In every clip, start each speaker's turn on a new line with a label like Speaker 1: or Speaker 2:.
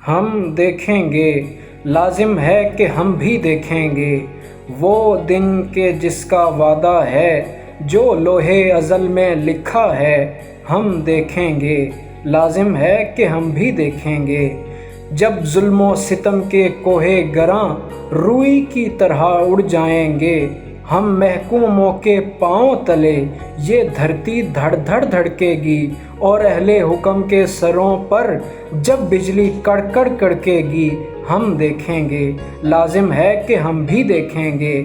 Speaker 1: ہم دیکھیں گے، لازم ہے کہ ہم بھی دیکھیں گے وہ دن کہ جس کا وعدہ ہے، جو لوحِ ازل میں لکھا ہے۔ ہم دیکھیں گے، لازم ہے کہ ہم بھی دیکھیں گے، جب ظلم و ستم کے کوہ گراں روئی کی طرح اڑ جائیں گے ہم محکوموں کے پاؤں تلے، یہ دھرتی دھڑ دھڑ دھڑکے گی، اور اہل حکم کے سروں پر جب بجلی کڑ کڑ کڑکے گی۔ ہم دیکھیں گے، لازم ہے کہ ہم بھی دیکھیں گے،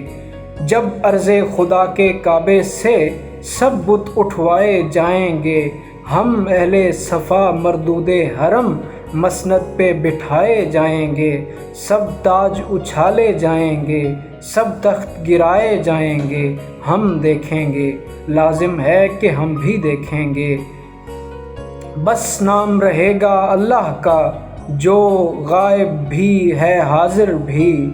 Speaker 1: جب عرض خدا کے کعبے سے سب بت اٹھوائے جائیں گے، ہم اہل صفا مردود حرم مسند پہ بٹھائے جائیں گے، سب تاج اچھالے جائیں گے، سب تخت گرائے جائیں گے۔ ہم دیکھیں گے، لازم ہے کہ ہم بھی دیکھیں گے، بس نام رہے گا اللہ کا، جو غائب بھی ہے حاضر بھی،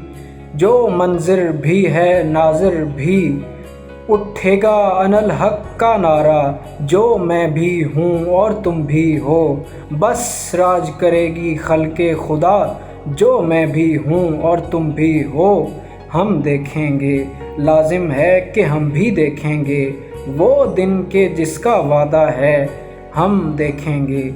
Speaker 1: جو منظر بھی ہے ناظر بھی، اٹھے گا اناالحق کا نعرہ، جو میں بھی ہوں اور تم بھی ہو، بس راج کرے گی خلق خدا، جو میں بھی ہوں اور تم بھی ہو۔ ہم دیکھیں گے، لازم ہے کہ ہم بھی دیکھیں گے وہ دن کہ جس کا وعدہ ہے۔ ہم دیکھیں گے۔